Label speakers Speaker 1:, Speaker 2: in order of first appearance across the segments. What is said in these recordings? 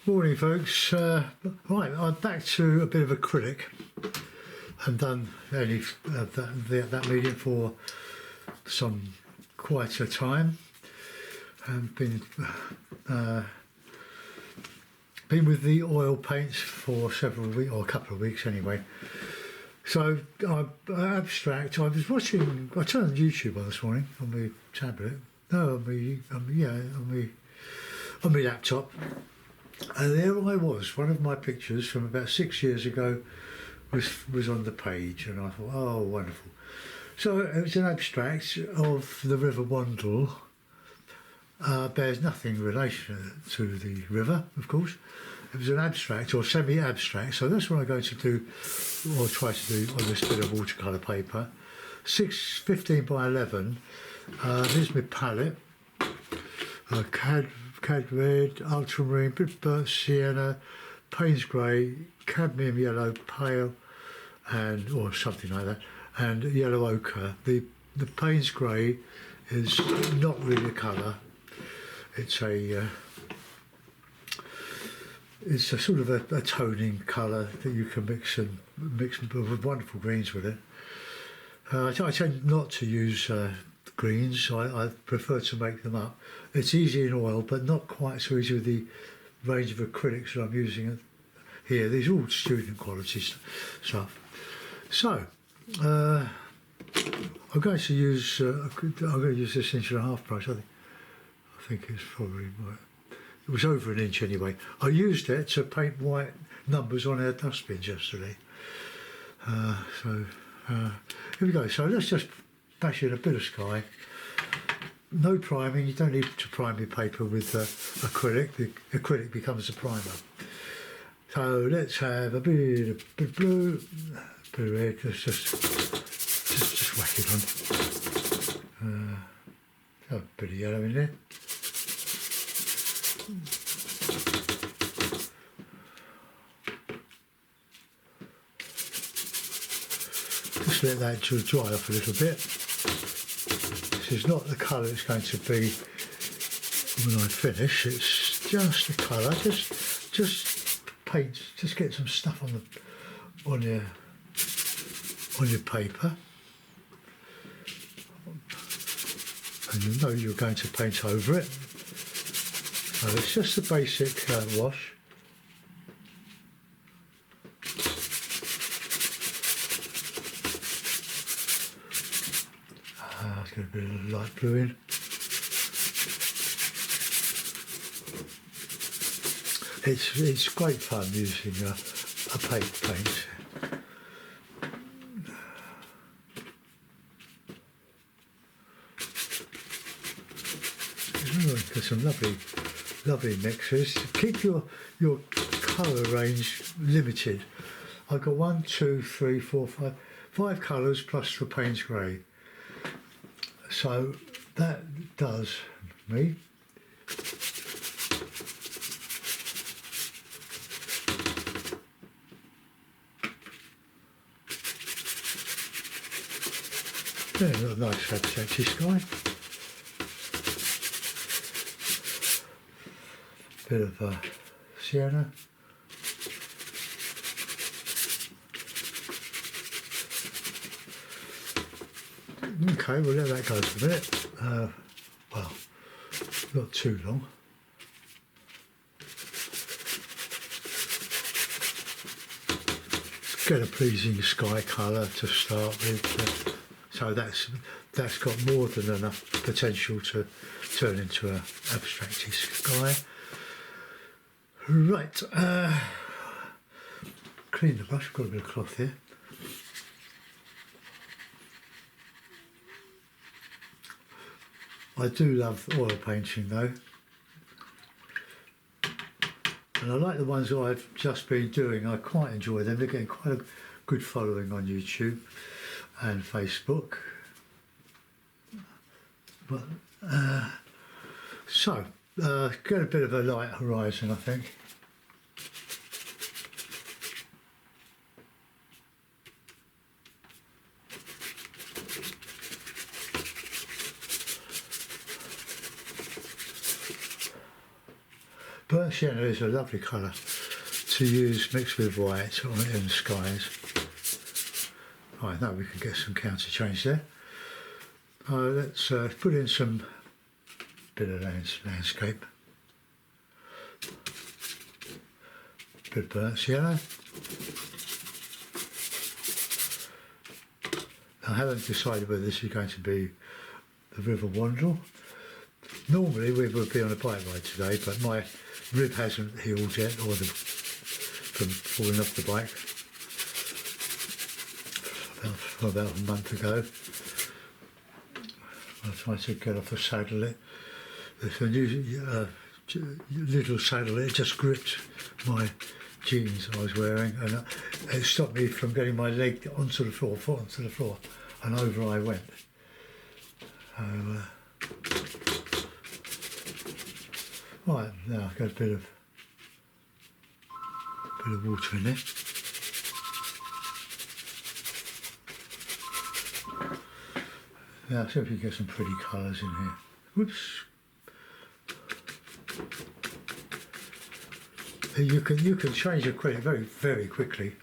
Speaker 1: Morning folks, right, I'm back to a bit of acrylic. I've done only that medium for some quite a time. I've been with the oil paints for several weeks, or a couple of weeks anyway. So abstract, I was watching, I turned on YouTube this morning on my tablet, no, on my laptop. And there I was, one of my pictures from about 6 years ago was on the page, and I thought, oh, wonderful. So it was an abstract of the River Wandle. Bears nothing in relation to the river, of course. It was an abstract or semi-abstract, so that's what I'm going to do, or try to do on this bit of watercolour paper. 15 by 11. Here's my palette. Cad red, ultramarine, bit burnt sienna, Payne's grey, cadmium yellow, pale, and or something like that, and yellow ochre. The Payne's grey is not really a colour. It's a sort of a toning colour that you can mix with wonderful greens with it. I tend not to use greens. I prefer to make them up. It's easy in oil, but not quite so easy with the range of acrylics that I'm using here. These are all student quality stuff. So I'm going to use this 1.5 brush. I think it's probably it was over an inch anyway. I used it to paint white numbers on our dustbins yesterday. Here we go. So let's just bash in a bit of sky. No priming. You don't need to prime your paper with acrylic. The acrylic becomes a primer. So let's have a bit of blue, a bit of red. Let's just whack it on. A bit of yellow in there. Just let that dry off a little bit. This is not the colour it's going to be when I finish. It's just the colour. Just paint. Just get some stuff on your paper, and you know you're going to paint over it. So it's just a basic wash. Let's get a bit of light blue in. It's great fun using a paint. There's some lovely mixes. Keep your colour range limited. I've got 1, 2, 3, 4, 5 colours plus the Payne's grey. So that does me. Yeah, a nice abstracty sky. Bit of sienna. Okay, we'll let that go for a minute. Well, not too long. Get a pleasing sky colour to start with. So that's got more than enough potential to turn into an abstracty sky. Right, clean the brush, got a bit of cloth here. I do love oil painting though, and I like the ones that I've just been doing. I quite enjoy them. They're getting quite a good following on YouTube and Facebook. But get a bit of a light horizon, I think. Burnt sienna is a lovely colour to use mixed with white in skies. Right, now we can get some counter change there. Let's put in some bit of landscape. Bit of burnt sienna. I haven't decided whether this is going to be the River Wandle. Normally we would be on a bike ride today, but my rib hasn't healed yet, or from falling off the bike about a month ago. I tried to get off the saddle. It's a new little saddle. It just gripped my jeans I was wearing, and it stopped me from getting my leg onto the floor, foot onto the floor, and over I went. Right, now I've got a bit of water in there. Now see if we can get some pretty colours in here. Whoops. You can change acrylic very, very quickly.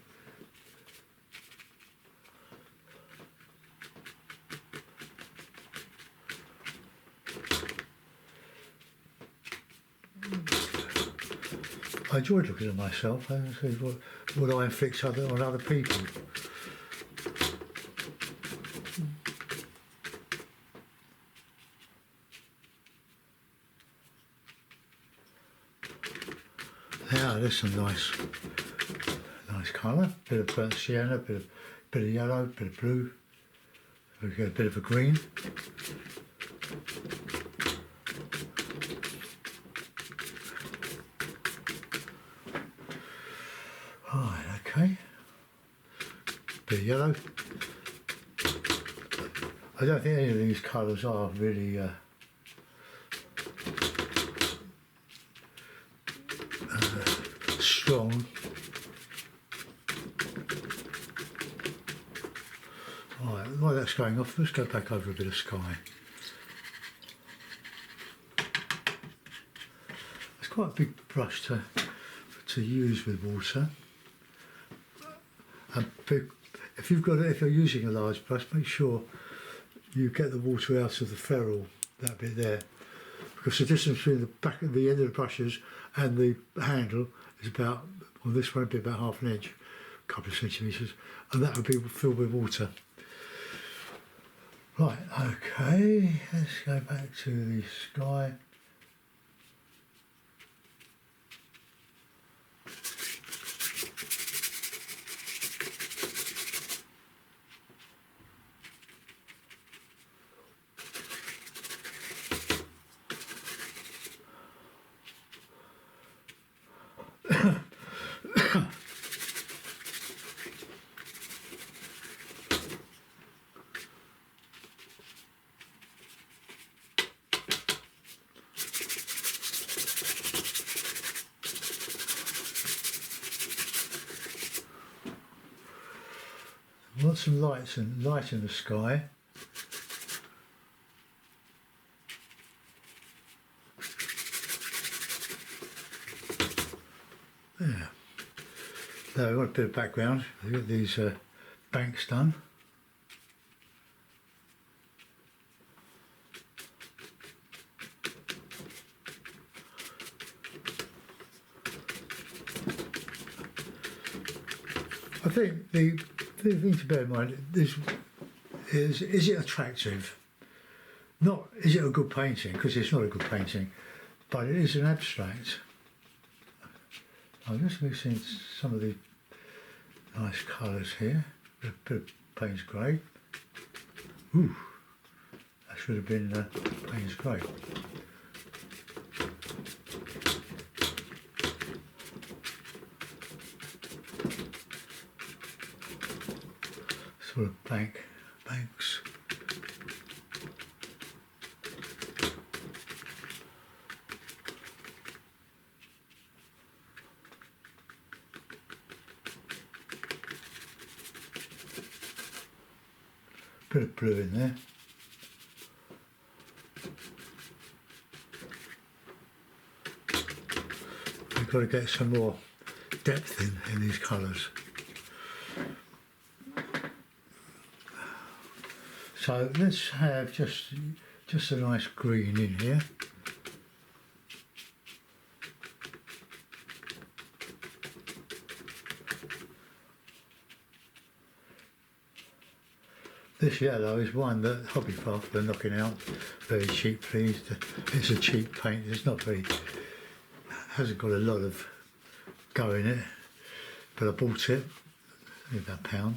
Speaker 1: I enjoyed looking at myself and see what I inflict on other people. Now there's some nice colour. Bit of burnt sienna, bit of yellow, bit of blue. We get a bit of a green. Right, okay. Bit of yellow. I don't think any of these colours are really strong. Right, while that's going off, let's go back over a bit of sky. It's quite a big brush to use with water. And if you're using a large brush, make sure you get the water out of the ferrule, that bit there, because the distance between the back and the end of the brushes and the handle is about, on this one, it'd be about half an inch, a couple of centimetres, and that would be filled with water. Right, okay, let's go back to the sky. Want some light in the sky. There. Now we want a bit of background. We've got these banks done. I think the thing to bear in mind is it attractive? Not is it a good painting, because it's not a good painting, but it is an abstract. I'm just mixing some of the nice colours here. A bit of Payne's grey. Ooh, that should have been Payne's grey. Sort of banks. Bit of blue in there. you've got to get some more depth in these colours. So let's have just a nice green in here. This yellow is one that Hobby Farm are knocking out very cheaply. It's a cheap paint. It's not very, hasn't got a lot of go in it, but I bought it, about £1.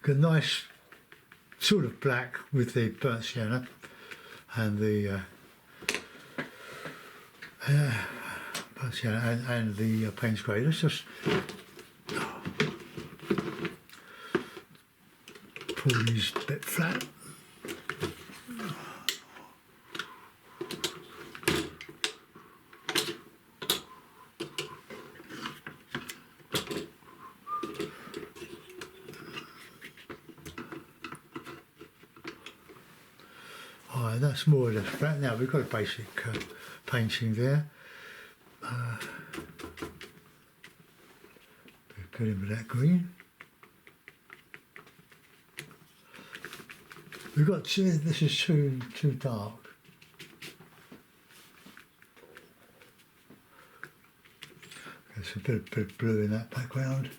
Speaker 1: A nice sort of black with the burnt sienna and the burnt sienna and the Payne's grey. Let's just pull these a bit flat. That's more or less flat. Now we've got a basic painting there. Put in with that green. We've got this is too dark. There's a bit of blue in that background.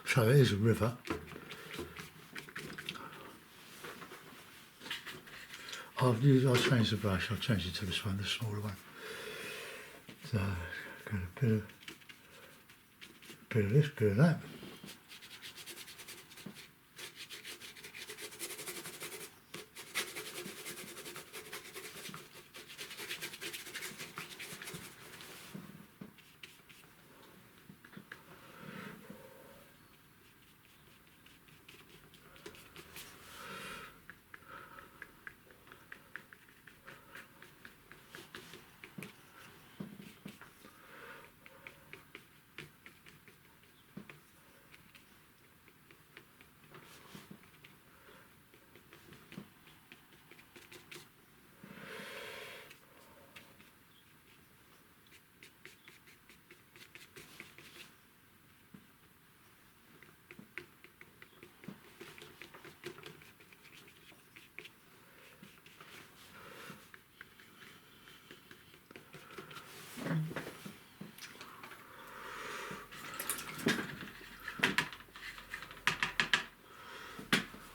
Speaker 1: So it is a river. I'll change the brush. I'll change it to this one, the smaller one. So got a bit of this, bit of that.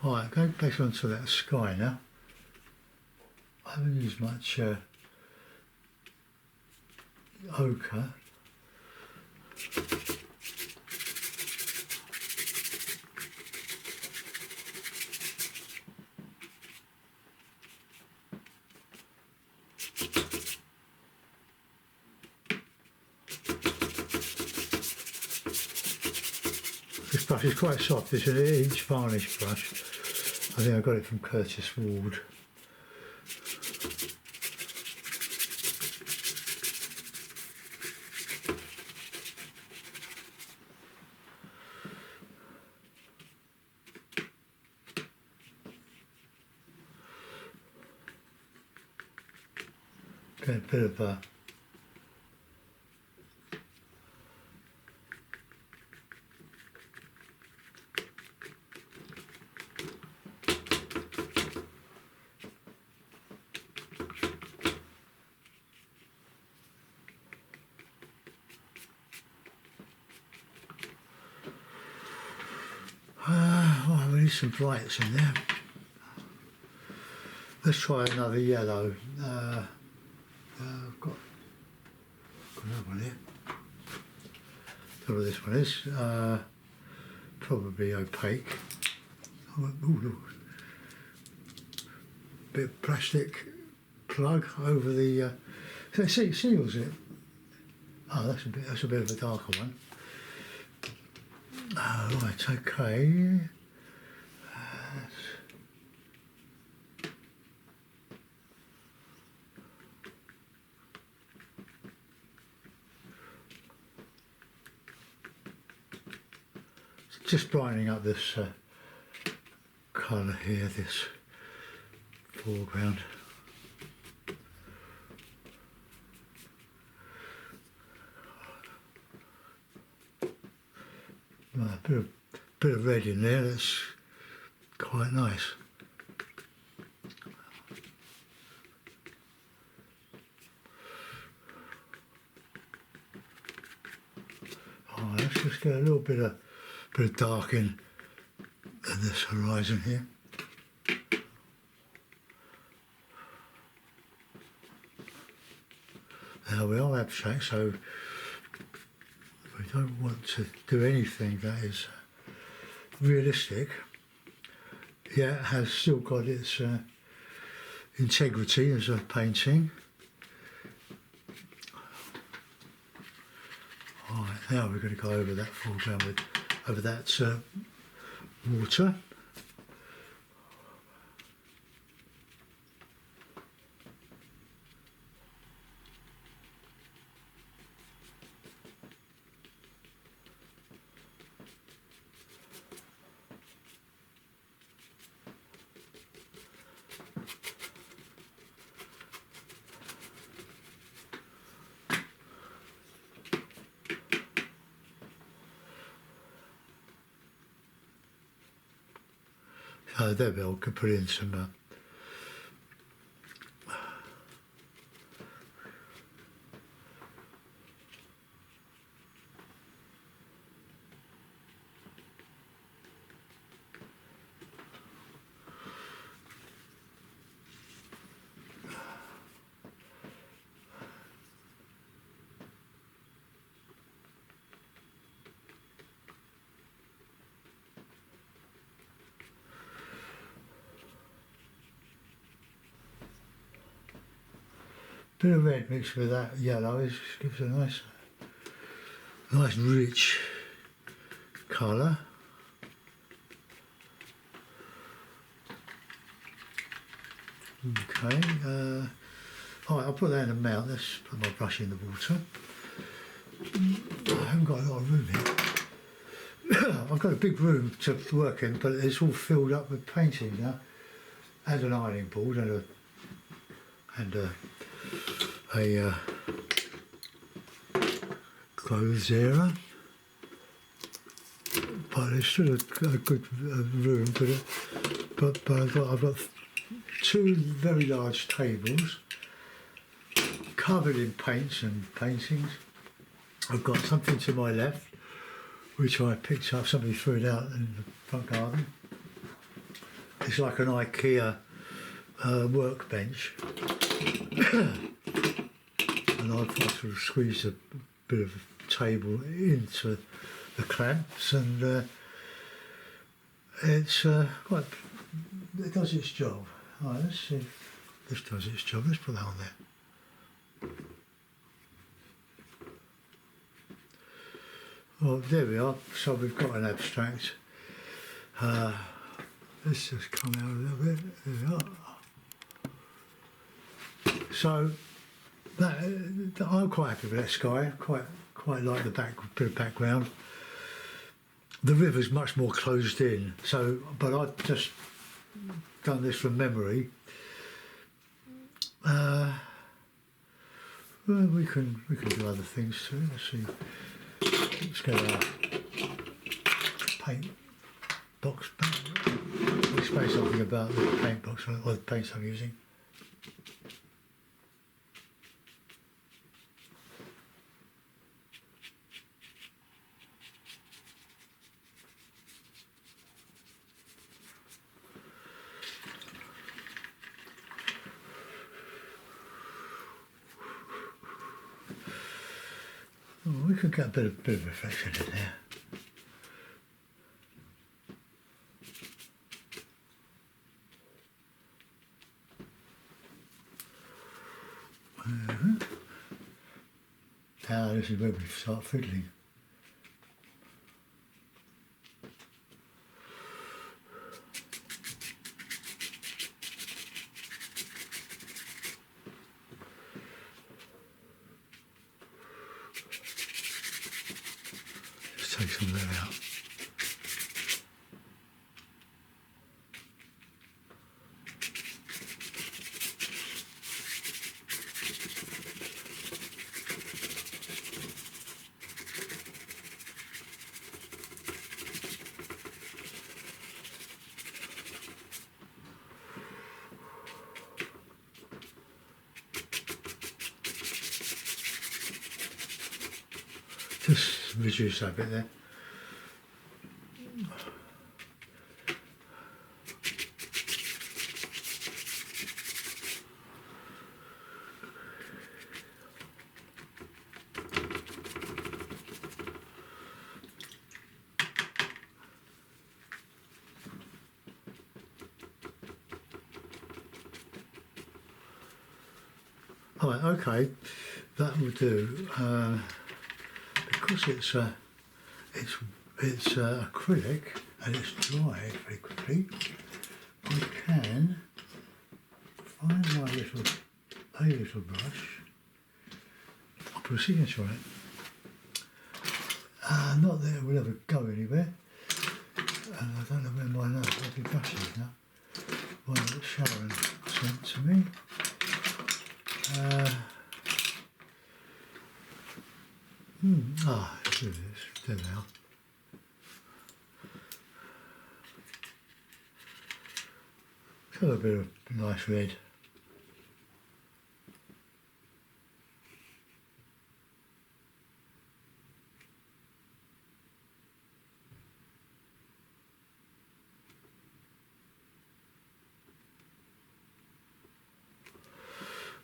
Speaker 1: Right, going back onto that sky now. I haven't used much ochre. This brush is quite soft. It's an inch varnish brush. I think I got it from Curtis Ward. Get a bit of we need some brights in there. Let's try another yellow. I've got another one here. don't know what this one is. Probably opaque. Ooh, bit of plastic plug over the. So it seals it. Oh, that's a bit of a darker one. Oh, right, okay. Just brightening up this colour here, this foreground. A bit of red in there, that's quite nice. Oh, let's just get a little bit of dark in this horizon here. Now we are abstract, so we don't want to do anything that is realistic, yet has still got its integrity as a painting. All right, now we're going to go over that foreground with over that water. There we could put in some bit of red mixed with that yellow. It gives a nice rich colour. Okay, all right, I'll put that in a mount. Let's put my brush in the water. I haven't got a lot of room here. I've got a big room to work in, but it's all filled up with painting now, and an ironing board and a clothes area, but it's still a good room. But I've got two very large tables covered in paints and paintings. I've got something to my left which I picked up. Somebody threw it out in the front garden. It's like an IKEA workbench. And I've sort of squeezed a bit of a table into the clamps, and it's quite. It does its job. All right, let's see if this does its job. Let's put that on there. Well, there we are. So we've got an abstract. Let's just come out a little bit. There we are. So I'm quite happy with that sky. Quite like the bit of background. The river's much more closed in. So, but I've just done this from memory. Well, we can do other things too. Let's see. Let's get our paint box back. Let's say something about the paint box or the paints I'm using. can get a bit of reflection in there. Now this is where we start fiddling. Just take some of that out. Just reduce that bit there. Right, okay, that will do. Because it's acrylic and it's dried very quickly, I can find my little brush. I'll put a signature on it. Not that it will ever go anywhere. I don't know where my lovely brush is now. One that Sharon sent to me. Here it is. There now. Got a bit of nice red.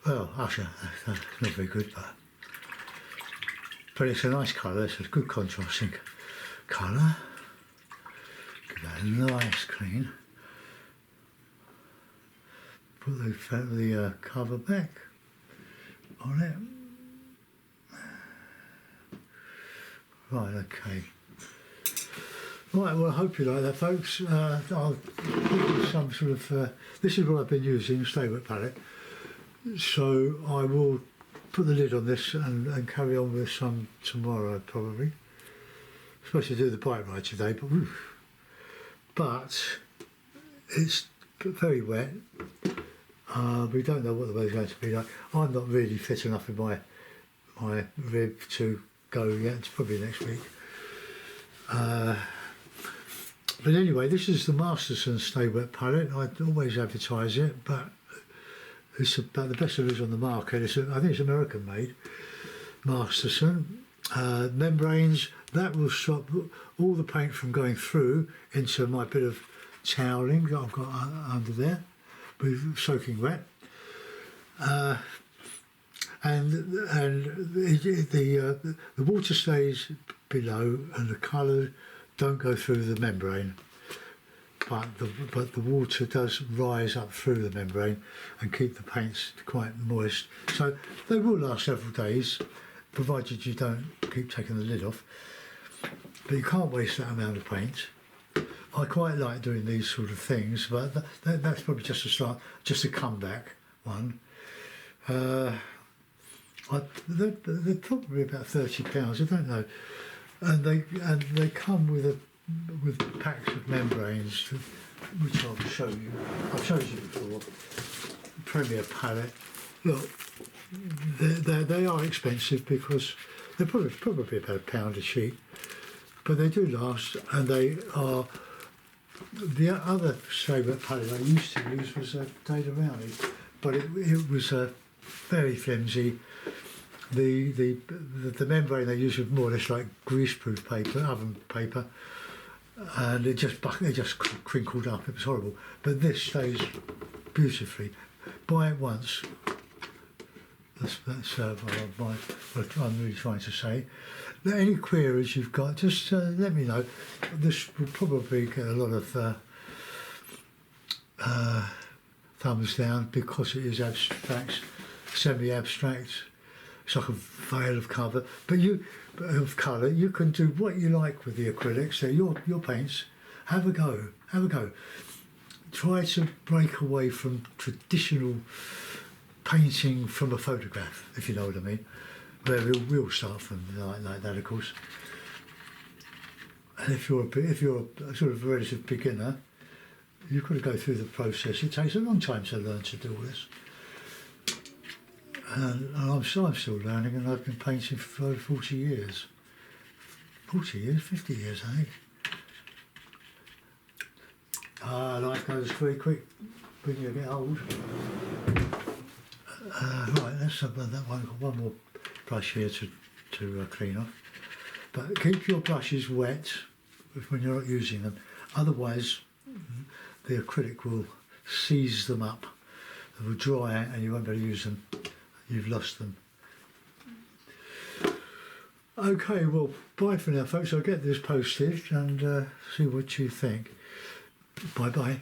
Speaker 1: Well, Usher, that's not very good, but it's a nice colour. It's a good contrasting colour. Give that a nice clean. Put the cover back on it. Right, okay. Right, well, I hope you like that, folks. I'll give you some sort of... this is what I've been using, stay wet palette. So I will put the lid on this and carry on with some tomorrow, probably. I'm supposed to do the bike ride today, but it's very wet. We don't know what the weather's going to be like. I'm not really fit enough in my rib to go yet. It's probably next week. But anyway, this is the Masterson Stay Wet palette. I always advertise it, but it's about the best there is on the market. I think it's American made, Masterson. Membranes, that will stop all the paint from going through into my bit of toweling that I've got under there, with soaking wet. And the water stays below and the colours don't go through the membrane. But the water does rise up through the membrane and keep the paints quite moist. So they will last several days, provided you don't keep taking the lid off. But you can't waste that amount of paint. I quite like doing these sort of things, but that's probably just a start, just a comeback one. They're probably about £30, I don't know. And they come with packs of membranes, which I'll show you. I've showed you before. Premier palette. Look, they are expensive because they're probably about £1 a sheet, but they do last, and they are. The other favourite palette I used to use was a Data Rowney, but it was very flimsy. The membrane they used was more or less like greaseproof paper, oven paper, and it just crinkled up. It was horrible. But this stays beautifully. Buy it once. That's what I'm really trying to say. any queries you've got, just let me know. This will probably get a lot of thumbs down because it is abstract, semi-abstract. It's like a veil of colour, but of colour. You can do what you like with the acrylics. They're your paints. Have a go. Have a go. Try to break away from traditional painting from a photograph, if you know what I mean. Where we'll start from like that, of course. And if you're a sort of relative beginner, you've got to go through the process. It takes a long time to learn to do all this. And I'm still learning, and I've been painting for over 40 years. 40 years, 50 years, I think. Life goes very quick when you get old. Right, let's have that one. Got one more brush here to clean off. But keep your brushes wet when you're not using them. Otherwise, the acrylic will seize them up. They will dry out and you won't be able to use them. You've lost them. Okay, well, bye for now, folks. I'll get this posted and see what you think. Bye-bye.